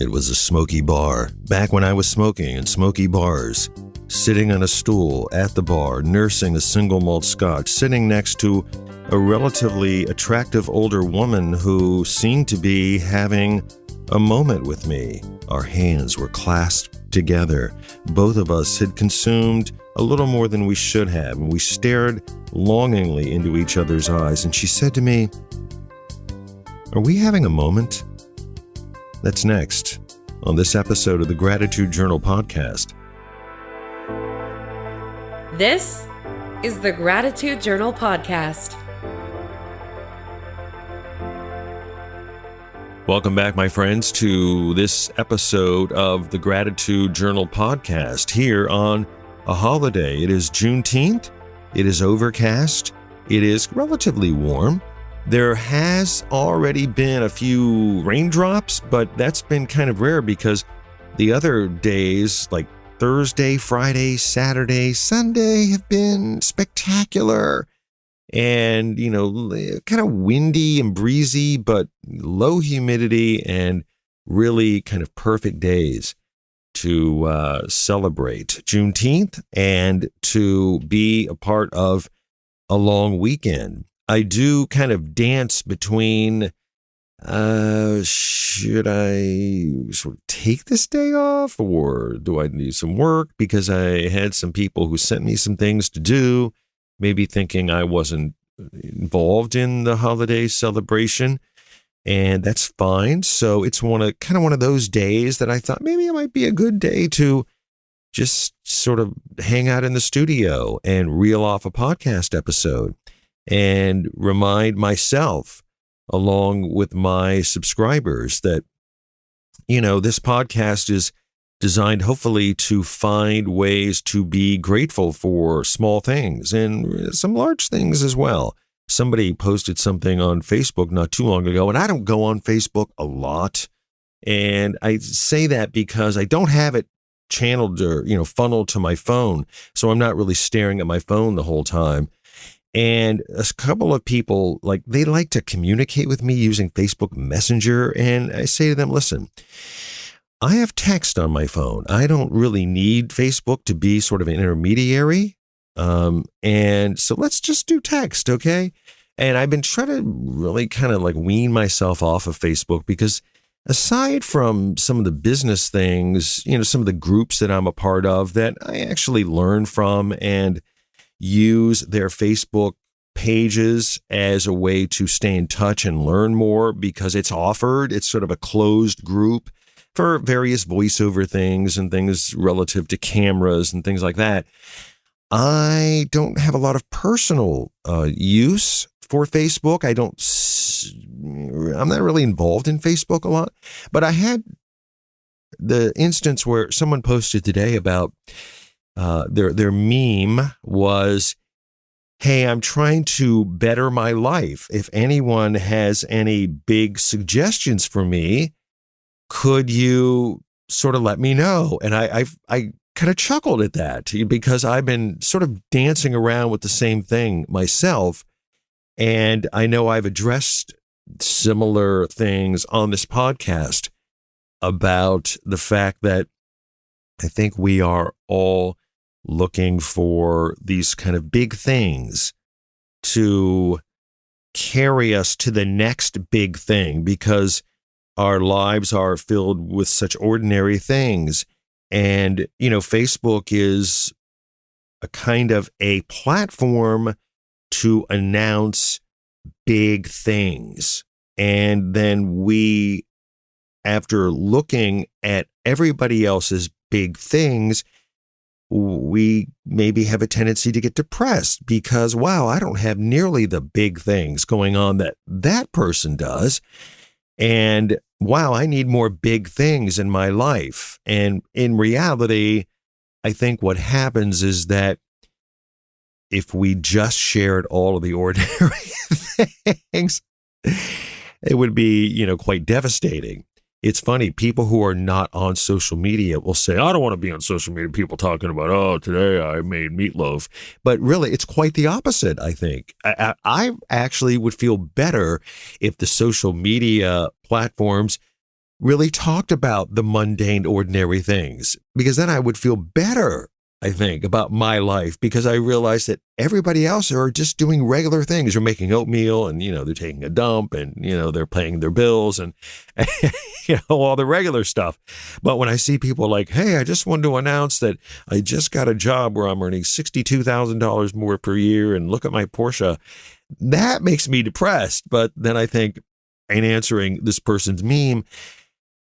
It was a smoky bar, back when I was smoking in smoky bars, sitting on a stool at the bar, nursing a single malt scotch, sitting next to a relatively attractive older woman who seemed to be having a moment with me. Our hands were clasped together. Both of us had consumed a little more than we should have, and we stared longingly into each other's eyes, and she said to me, "Are we having a moment?" That's next on this episode of the Gratitude Journal podcast. This is the Gratitude Journal podcast. Welcome back, my friends, to this episode of the Gratitude Journal podcast here on a holiday. It is Juneteenth. It is overcast. It is relatively warm. There has already been a few raindrops, but that's been kind of rare because the other days, like Thursday, Friday, Saturday, Sunday, have been spectacular. And, kind of windy and breezy, but low humidity and really kind of perfect days to celebrate Juneteenth and to be a part of a long weekend. I do kind of dance between, should I sort of take this day off or do I need some work? Because I had some people who sent me some things to do, maybe thinking I wasn't involved in the holiday celebration, and that's fine. So it's one of those days that I thought maybe it might be a good day to just sort of hang out in the studio and reel off a podcast episode and remind myself, along with my subscribers, that, this podcast is designed hopefully to find ways to be grateful for small things and some large things as well. Somebody posted something on Facebook not too long ago, and I don't go on Facebook a lot. And I say that because I don't have it channeled or, funneled to my phone. So I'm not really staring at my phone the whole time. And a couple of people, they like to communicate with me using Facebook Messenger. And I say to them, listen, I have text on my phone. I don't really need Facebook to be sort of an intermediary. And so let's just do text, okay? And I've been trying to really kind of wean myself off of Facebook because aside from some of the business things, some of the groups that I'm a part of that I actually learn from and use their Facebook pages as a way to stay in touch and learn more because it's offered. It's sort of a closed group for various voiceover things and things relative to cameras and things like that. I don't have a lot of personal use for Facebook. I'm not really involved in Facebook a lot, but I had the instance where someone posted today about their meme was, "Hey, I'm trying to better my life. If anyone has any big suggestions for me, could you sort of let me know?" And I kind of chuckled at that because I've been sort of dancing around with the same thing myself. And I know I've addressed similar things on this podcast about the fact that I think we are all looking for these kind of big things to carry us to the next big thing because our lives are filled with such ordinary things. And, Facebook is a kind of a platform to announce big things. And then we, after looking at everybody else's big things, we maybe have a tendency to get depressed because, wow, I don't have nearly the big things going on that person does. And wow, I need more big things in my life. And in reality, I think what happens is that if we just shared all of the ordinary things, it would be, quite devastating. It's funny, people who are not on social media will say, I don't want to be on social media. People talking about, oh, today I made meatloaf. But really, it's quite the opposite, I think. I actually would feel better if the social media platforms really talked about the mundane, ordinary things, because then I would feel better, I think, about my life, because I realized that everybody else are just doing regular things. They're making oatmeal and, they're taking a dump and, they're paying their bills and, all the regular stuff. But when I see people like, hey, I just wanted to announce that I just got a job where I'm earning $62,000 more per year and look at my Porsche, that makes me depressed. But then I think, in answering this person's meme,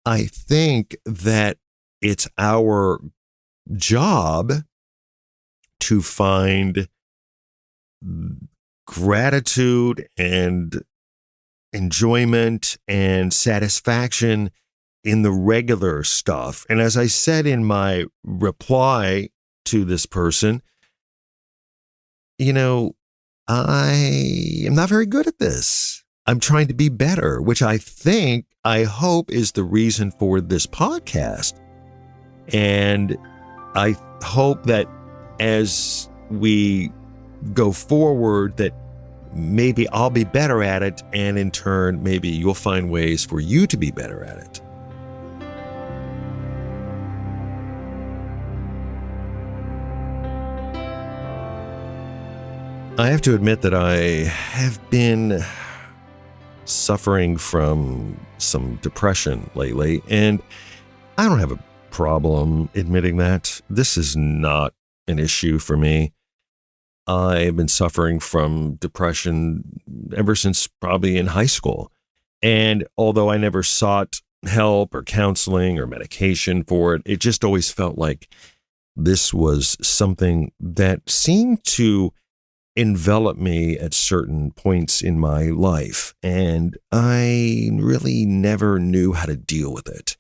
I think that it's our job to find gratitude and enjoyment and satisfaction in the regular stuff. And as I said in my reply to this person, I am not very good at this. I'm trying to be better, which I hope is the reason for this podcast. And I hope that as we go forward, that maybe I'll be better at it. And in turn, maybe you'll find ways for you to be better at it. I have to admit that I have been suffering from some depression lately, and I don't have a problem admitting that. This is not an issue for me. I've been suffering from depression ever since probably in high school. And although I never sought help or counseling or medication for it, it just always felt like this was something that seemed to envelop me at certain points in my life, and I really never knew how to deal with it.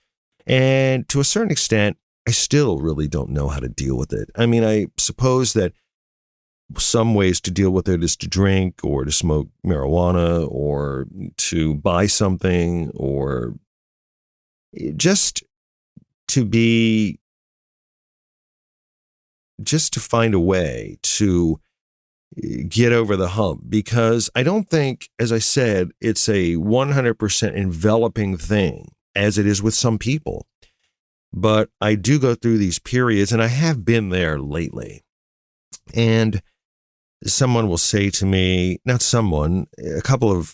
And to a certain extent, I still really don't know how to deal with it. I mean, I suppose that some ways to deal with it is to drink or to smoke marijuana or to buy something or just to find a way to get over the hump, because I don't think, as I said, it's a 100% enveloping thing as it is with some people. But I do go through these periods, and I have been there lately. And someone will say to me, not someone, a couple of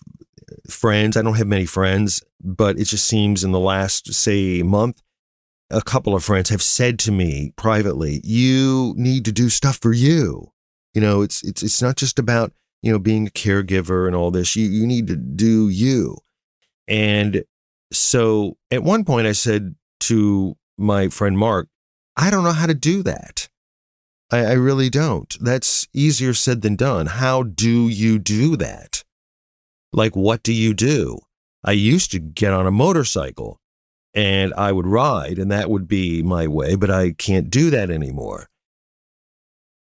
friends, I don't have many friends, but it just seems in the last, say, month, a couple of friends have said to me privately, you need to do stuff for you. It's not just about, being a caregiver and all this. You need to do you. And so at one point I said to my friend Mark, I don't know how to do that. I really don't. That's easier said than done. How do you do that? Like, what do you do? I used to get on a motorcycle and I would ride, and that would be my way, but I can't do that anymore.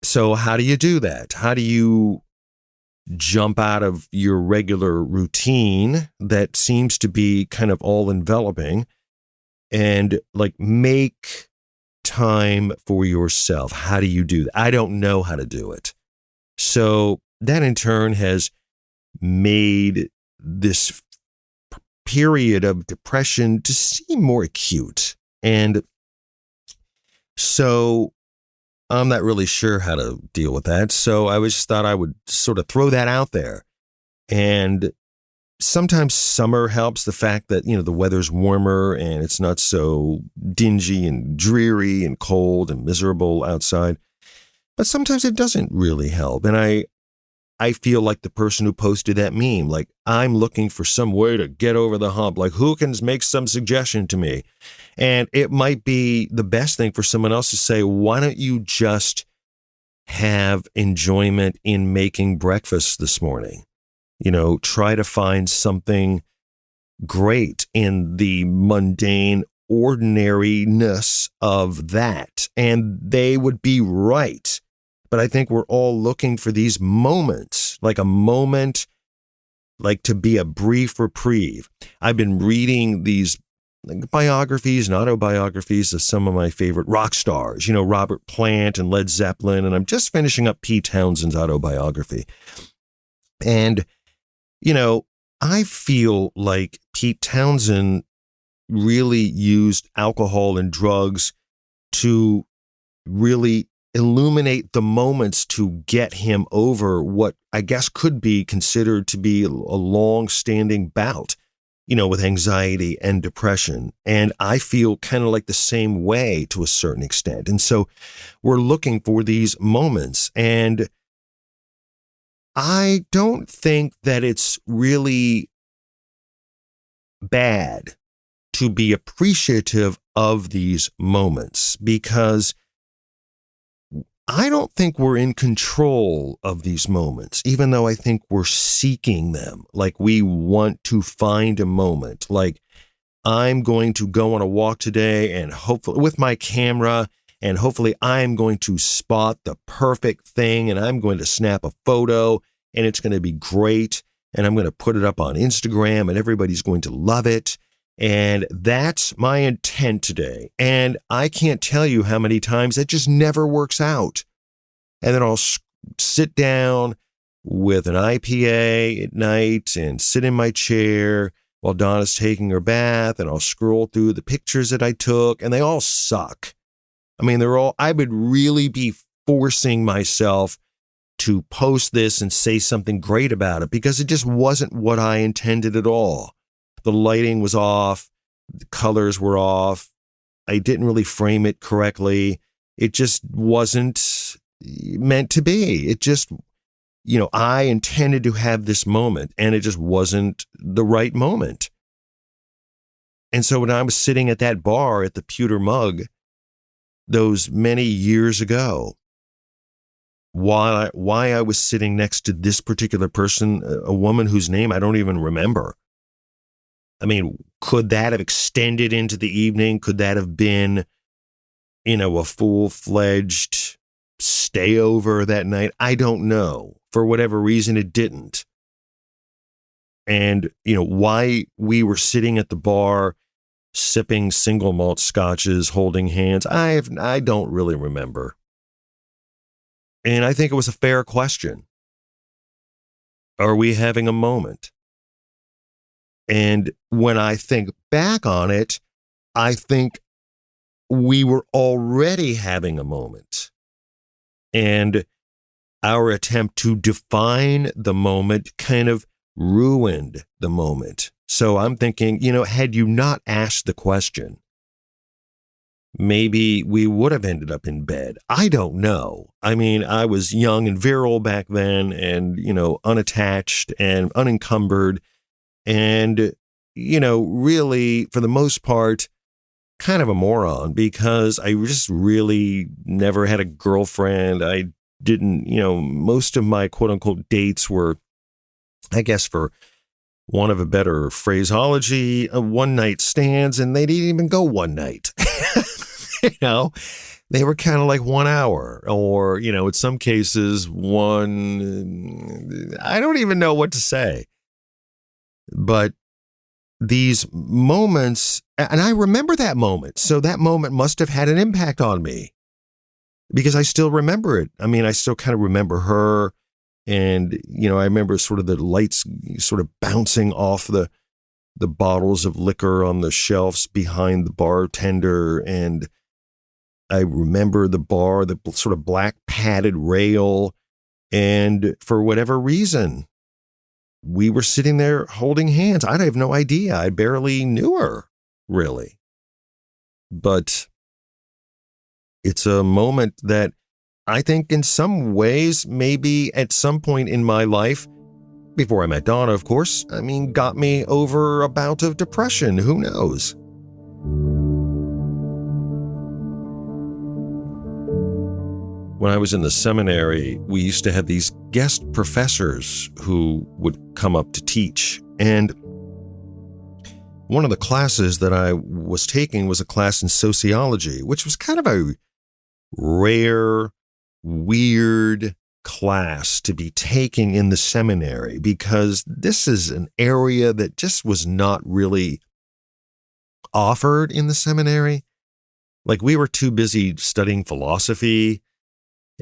So how do you do that? How do you jump out of your regular routine that seems to be kind of all enveloping and like make time for yourself? How do you do that? I don't know how to do it. So that in turn has made this period of depression to seem more acute. And so I'm not really sure how to deal with that. So I just thought I would sort of throw that out there. And sometimes summer helps, the fact that, the weather's warmer and it's not so dingy and dreary and cold and miserable outside. But sometimes it doesn't really help. And I feel like the person who posted that meme, like, I'm looking for some way to get over the hump. Like, who can make some suggestion to me? And it might be the best thing for someone else to say, why don't you just have enjoyment in making breakfast this morning? Try to find something great in the mundane ordinariness of that. And they would be right. But I think we're all looking for these moments, like a moment, like to be a brief reprieve. I've been reading these biographies and autobiographies of some of my favorite rock stars, Robert Plant and Led Zeppelin. And I'm just finishing up Pete Townshend's autobiography. And, I feel like Pete Townshend really used alcohol and drugs to really illuminate the moments to get him over what I guess could be considered to be a long-standing bout, with anxiety and depression. And I feel kind of like the same way to a certain extent. And so we're looking for these moments. And I don't think that it's really bad to be appreciative of these moments, because I don't think we're in control of these moments, even though I think we're seeking them. Like, we want to find a moment. Like, I'm going to go on a walk today and hopefully with my camera, and hopefully I'm going to spot the perfect thing, and I'm going to snap a photo, and it's going to be great, and I'm going to put it up on Instagram, and everybody's going to love it. And that's my intent today. And I can't tell you how many times that just never works out. And then I'll sit down with an IPA at night and sit in my chair while Donna's taking her bath, and I'll scroll through the pictures that I took, and they all suck. I mean, I would really be forcing myself to post this and say something great about it, because it just wasn't what I intended at all. The lighting was off. The colors were off. I didn't really frame it correctly. It just wasn't meant to be. It just, I intended to have this moment, and it just wasn't the right moment. And so when I was sitting at that bar at the Pewter Mug those many years ago, why I was sitting next to this particular person, a woman whose name I don't even remember. I mean, could that have extended into the evening? Could that have been, a full-fledged stay over that night? I don't know. For whatever reason, it didn't. And, why we were sitting at the bar, sipping single malt scotches, holding hands, I don't really remember. And I think it was a fair question. Are we having a moment? And when I think back on it, I think we were already having a moment. And our attempt to define the moment kind of ruined the moment. So I'm thinking, had you not asked the question, maybe we would have ended up in bed. I don't know. I mean, I was young and virile back then, and, unattached and unencumbered. And, really, for the most part, kind of a moron, because I just really never had a girlfriend. I didn't, most of my quote unquote dates were, I guess, for want of a better phraseology, one night stands, and they didn't even go one night. They were kind of like 1 hour, or, in some cases, I don't even know what to say. But these moments, and I remember that moment. So that moment must have had an impact on me, because I still remember it. I mean, I still kind of remember her. And, I remember sort of the lights sort of bouncing off the bottles of liquor on the shelves behind the bartender. And I remember the bar, the sort of black padded rail. And for whatever reason, we were sitting there holding hands. I have no idea. I barely knew her, really. But it's a moment that I think in some ways, maybe at some point in my life, before I met Donna, of course, got me over a bout of depression. Who knows? When I was in the seminary, we used to have these guest professors who would come up to teach. And one of the classes that I was taking was a class in sociology, which was kind of a rare, weird class to be taking in the seminary, because this is an area that just was not really offered in the seminary. Like, we were too busy studying philosophy.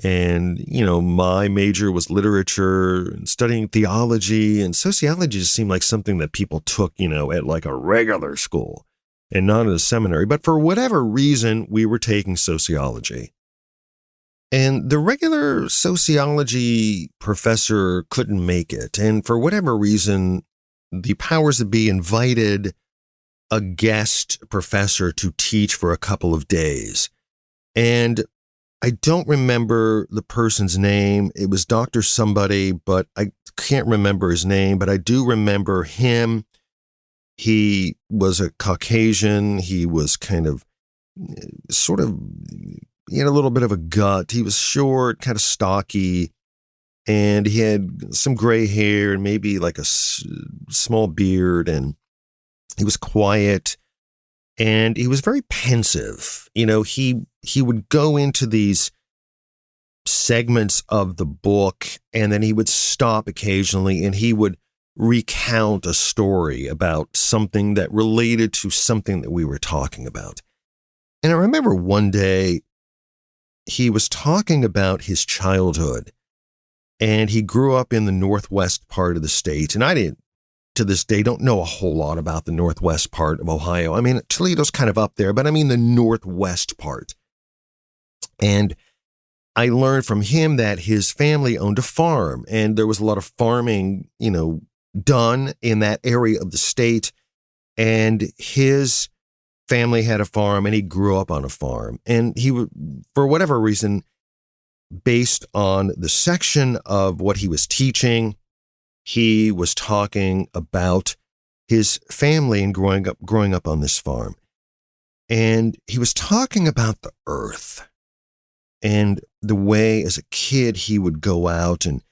And, my major was literature and studying theology, and sociology just seemed like something that people took, at like a regular school. and not in a seminary. But for whatever reason, we were taking sociology. And the regular sociology professor couldn't make it. And for whatever reason, the powers that be invited a guest professor to teach for a couple of days. And I don't remember the person's name. It was Dr. somebody, but I can't remember his name, but I do remember him. He was a Caucasian. He was kind of sort of, he had a little bit of a gut. He was short, kind of stocky, and he had some gray hair and maybe like a small beard, and he was quiet, and he was very pensive. You know, he would go into these segments of the book, and then he would stop occasionally, and he would recount a story about something that related to something that we were talking about. And I remember one day he was talking about his childhood, and he grew up in the northwest part of the state. And I didn't, to this day, don't know a whole lot about the northwest part of Ohio. I mean, Toledo's kind of up there, but I mean the northwest part. And I learned from him that his family owned a farm, and there was a lot of farming, done in that area of the state. And his family had a farm, and he grew up on a farm. And he would, for whatever reason, based on the section of what he was teaching, he was talking about his family and growing up on this farm. And he was talking about the earth and the way as a kid he would go out and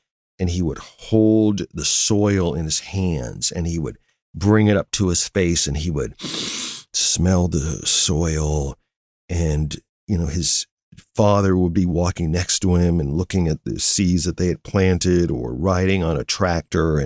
he would hold the soil in his hands, and he would bring it up to his face, and he would smell the soil. And, his father would be walking next to him and looking at the seeds that they had planted, or riding on a tractor.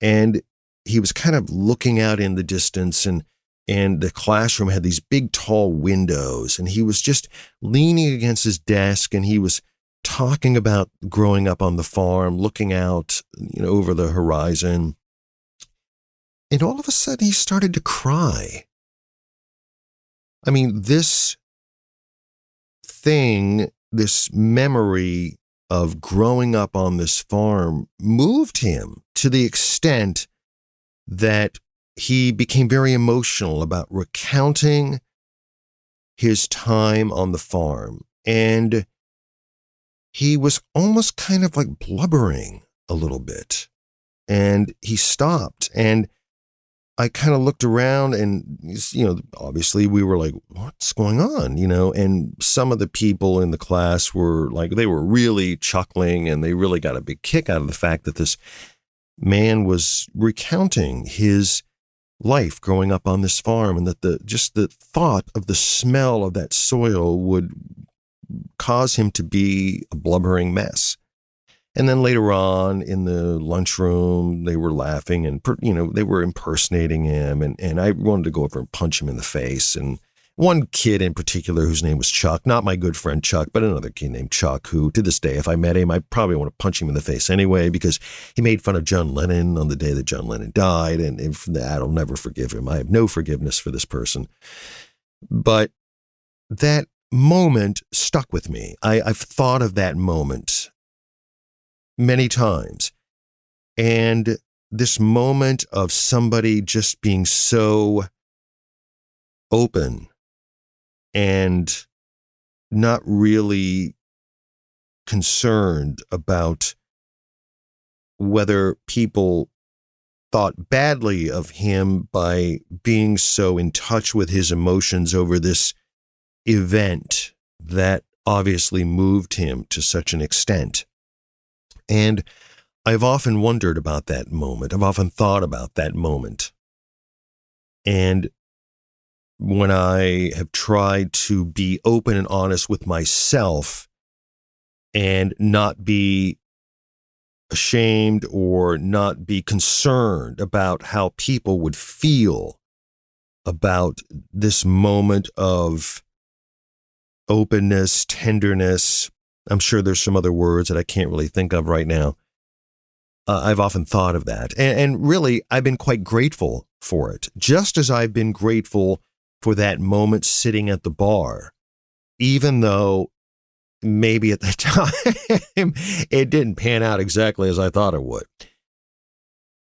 And he was kind of looking out in the distance, and the classroom had these big, tall windows, and he was just leaning against his desk, and he was talking about growing up on the farm, looking out, over the horizon. And all of a sudden he started to cry. I mean, this thing, this memory of growing up on this farm moved him to the extent that he became very emotional about recounting his time on the farm. And he was almost kind of like blubbering a little bit. And he stopped, and I kind of looked around, and, obviously we were like, what's going on? And some of the people in the class were like, they were really chuckling, and they really got a big kick out of the fact that this man was recounting his life growing up on this farm, and that the thought of the smell of that soil would cause him to be a blubbering mess. And then later on in the lunchroom, they were laughing, and, they were impersonating him. And I wanted to go over and punch him in the face. And one kid in particular, whose name was Chuck, not my good friend Chuck, but another kid named Chuck, who to this day, if I met him, I probably want to punch him in the face anyway, because he made fun of John Lennon on the day that John Lennon died. And for that, I'll never forgive him. I have no forgiveness for this person. But that moment stuck with me. I've thought of that moment many times. And this moment of somebody just being so open and not really concerned about whether people thought badly of him by being so in touch with his emotions over this event that obviously moved him to such an extent. And I've often wondered about that moment. I've often thought about that moment. And when I have tried to be open and honest with myself and not be ashamed or not be concerned about how people would feel about this moment of openness, tenderness. I'm sure there's some other words that I can't really think of right now. I've often thought of that. And really, I've been quite grateful for it, just as I've been grateful for that moment sitting at the bar, even though maybe at the time it didn't pan out exactly as I thought it would.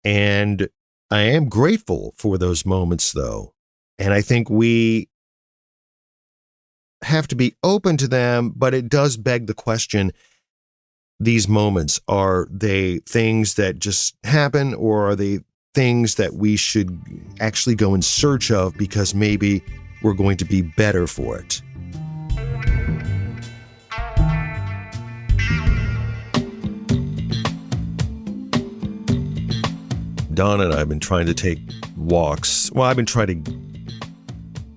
And I am grateful for those moments, though. And I think we have to be open to them, but it does beg the question, these moments, are they things that just happen, or are they things that we should actually go in search of because maybe we're going to be better for it? Donna and I have been trying to take walks. Well, I've been trying to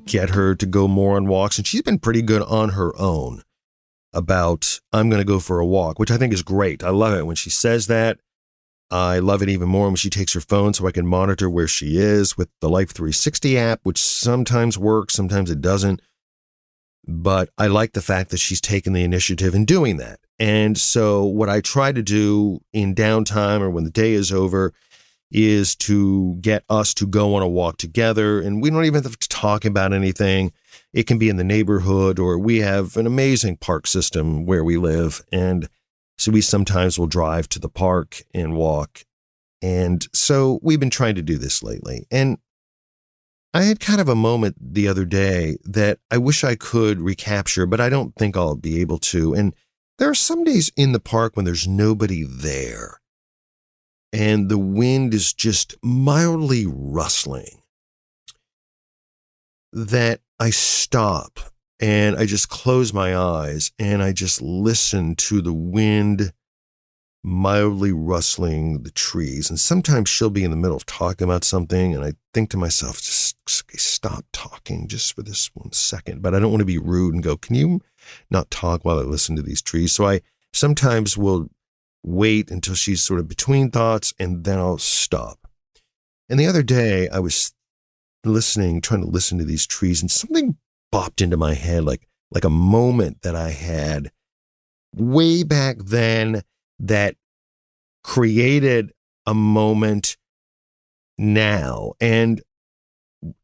get her to go more on walks, and she's been pretty good on her own about, I'm going to go for a walk, which I think is great. I love it when she says that. I love it even more when she takes her phone so I can monitor where she is with the Life 360 app, which sometimes works, sometimes it doesn't. But I like the fact that she's taken the initiative in doing that. And so what I try to do in downtime or when the day is over is to get us to go on a walk together. And we don't even have to talk about anything. It can be in the neighborhood, or we have an amazing park system where we live. And so we sometimes will drive to the park and walk. And so we've been trying to do this lately. And I had kind of a moment the other day that I wish I could recapture, but I don't think I'll be able to. And there are some days in the park when there's nobody there, and the wind is just mildly rustling, that I stop and I just close my eyes and I just listen to the wind mildly rustling the trees. And sometimes she'll be in the middle of talking about something, and I think to myself, just stop talking just for this 1 second. But I don't want to be rude and go, can you not talk while I listen to these trees? So I sometimes will wait until she's sort of between thoughts, and then I'll stop. And the other day I was trying to listen to these trees, and something bopped into my head, like a moment that I had way back then that created a moment now. And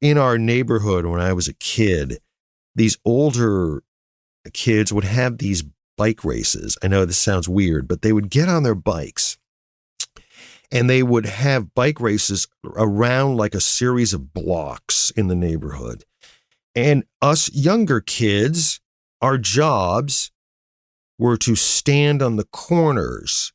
in our neighborhood, when I was a kid, these older kids would have these bike races. I know this sounds weird, but they would get on their bikes and they would have bike races around like a series of blocks in the neighborhood. And us younger kids, our jobs were to stand on the corners.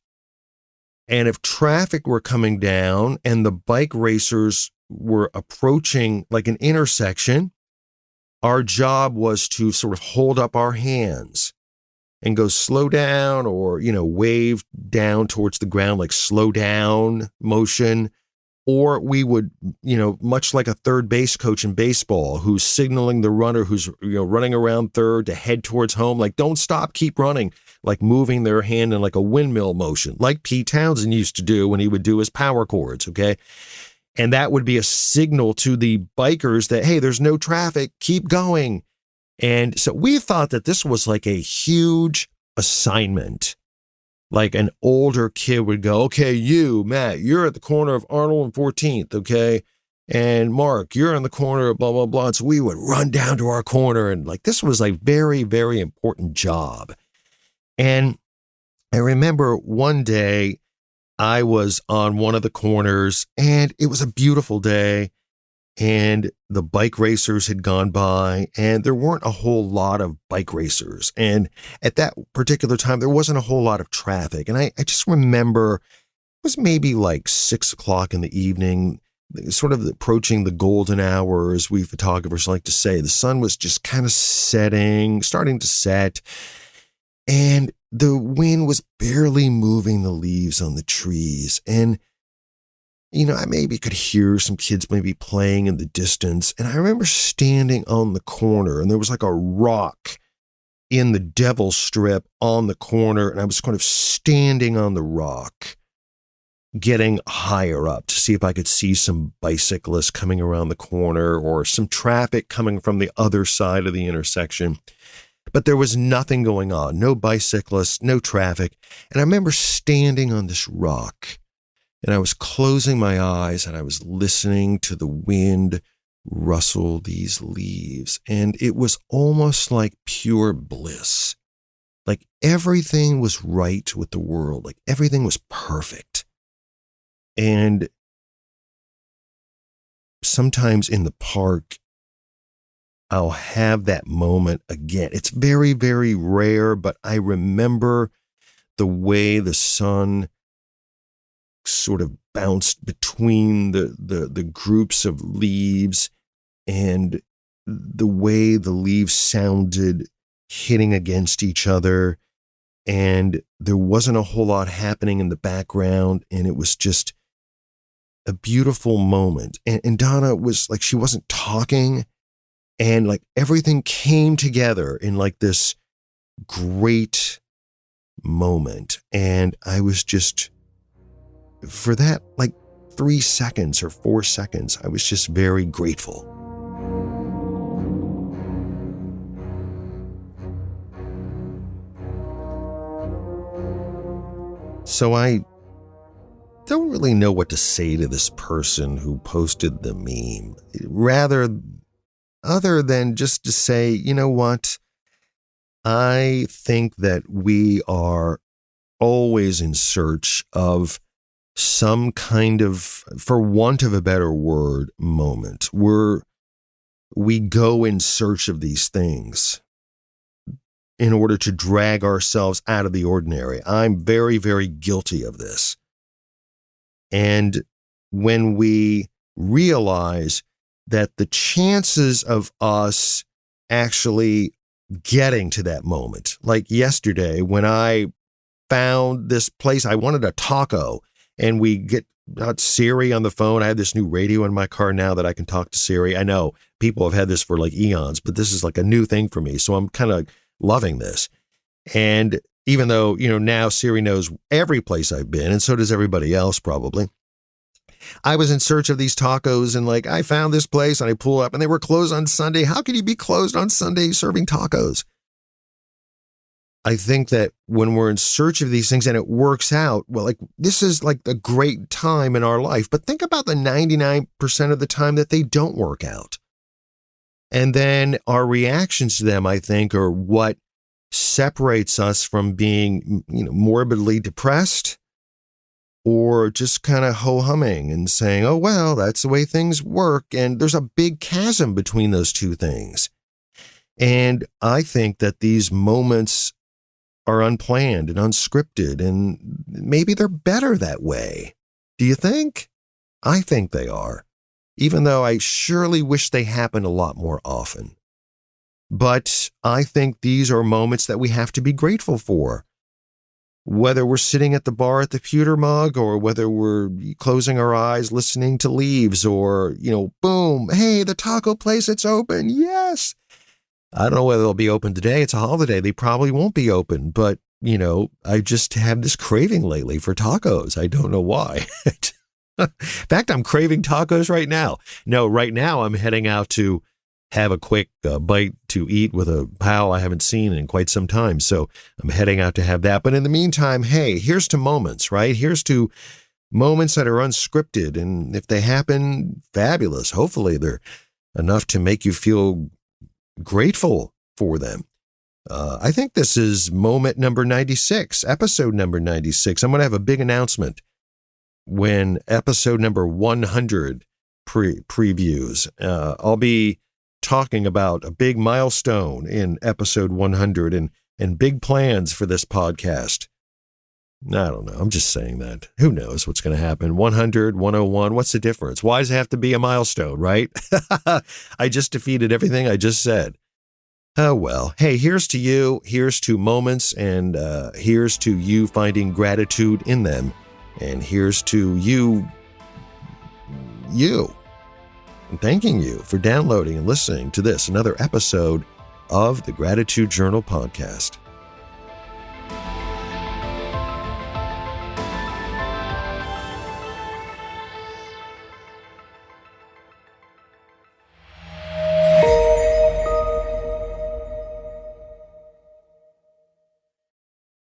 And if traffic were coming down and the bike racers were approaching like an intersection, our job was to sort of hold up our hands and go slow down, or, wave down towards the ground, like slow down motion. Or we would, much like a third base coach in baseball who's signaling the runner who's, running around third to head towards home, like, don't stop, keep running, like moving their hand in like a windmill motion, like Pete Townsend used to do when he would do his power chords. Okay. And that would be a signal to the bikers that, hey, there's no traffic, keep going. And so we thought that this was like a huge assignment. Like an older kid would go, okay, you, Matt, you're at the corner of Arnold and 14th, okay? And Mark, you're in the corner of blah, blah, blah. And so we would run down to our corner, and like this was a very, very important job. And I remember one day I was on one of the corners, and it was a beautiful day, and the bike racers had gone by, and there weren't a whole lot of bike racers. And at that particular time, there wasn't a whole lot of traffic. And I just remember it was maybe like 6 o'clock in the evening, sort of approaching the golden hour, as we photographers like to say. The sun was just kind of starting to set. And the wind was barely moving the leaves on the trees. And I maybe could hear some kids maybe playing in the distance. And I remember standing on the corner, and there was like a rock in the devil strip on the corner. And I was kind of standing on the rock, getting higher up to see if I could see some bicyclists coming around the corner or some traffic coming from the other side of the intersection. But there was nothing going on, no bicyclists, no traffic. And I remember standing on this rock, and I was closing my eyes, and I was listening to the wind rustle these leaves. And it was almost like pure bliss. Like everything was right with the world. Like everything was perfect. And sometimes in the park, I'll have that moment again. It's very, very rare, but I remember the way the sun sort of bounced between the groups of leaves and the way the leaves sounded hitting against each other. And there wasn't a whole lot happening in the background. And it was just a beautiful moment. And Donna was like, she wasn't talking. And like everything came together in like this great moment. And I was just, for that like 3 seconds or 4 seconds, I was just very grateful. So I don't really know what to say to this person who posted the meme. Other than just to say, you know what? I think that we are always in search of some kind of, for want of a better word, moment. We go in search of these things in order to drag ourselves out of the ordinary. I'm very, very guilty of this. And when we realize that the chances of us actually getting to that moment, like yesterday when I found this place, I wanted a taco, and we got Siri on the phone. I have this new radio in my car now that I can talk to Siri. I know people have had this for like eons, but this is like a new thing for me. So I'm kind of loving this. And even though, now Siri knows every place I've been, and so does everybody else probably, I was in search of these tacos, and like I found this place and I pull up and they were closed on Sunday. How can you be closed on Sunday serving tacos? I think that when we're in search of these things and it works out, well, like this is like a great time in our life, but think about the 99% of the time that they don't work out. And then our reactions to them, I think, are what separates us from being, morbidly depressed, or just kind of ho-humming and saying, oh, well, that's the way things work. And there's a big chasm between those two things. And I think that these moments are unplanned and unscripted, and maybe they're better that way. Do you think? I think they are, even though I surely wish they happened a lot more often. But I think these are moments that we have to be grateful for. Whether we're sitting at the bar at the pewter mug, or whether we're closing our eyes, listening to leaves, or, boom, hey, the taco place, it's open. Yes. I don't know whether they'll be open today. It's a holiday. They probably won't be open. But, I just have this craving lately for tacos. I don't know why. In fact, I'm craving tacos right now. No, right now I'm heading out to have a quick bite to eat with a pal I haven't seen in quite some time. So I'm heading out to have that. But in the meantime, hey, here's to moments, right? Here's to moments that are unscripted. And if they happen, fabulous. Hopefully they're enough to make you feel grateful for them. I think this is moment number 96, episode number 96. I'm going to have a big announcement when episode number 100 previews. I'll be talking about a big milestone in episode 100 and big plans for this podcast. I don't know. I'm just saying that. Who knows what's going to happen? 100, 101, what's the difference? Why does it have to be a milestone, right? I just defeated everything I just said. Oh, well. Hey, here's to you. Here's to moments, and here's to you finding gratitude in them. And here's to you. And thanking you for downloading and listening to this, another episode of the Gratitude Journal podcast.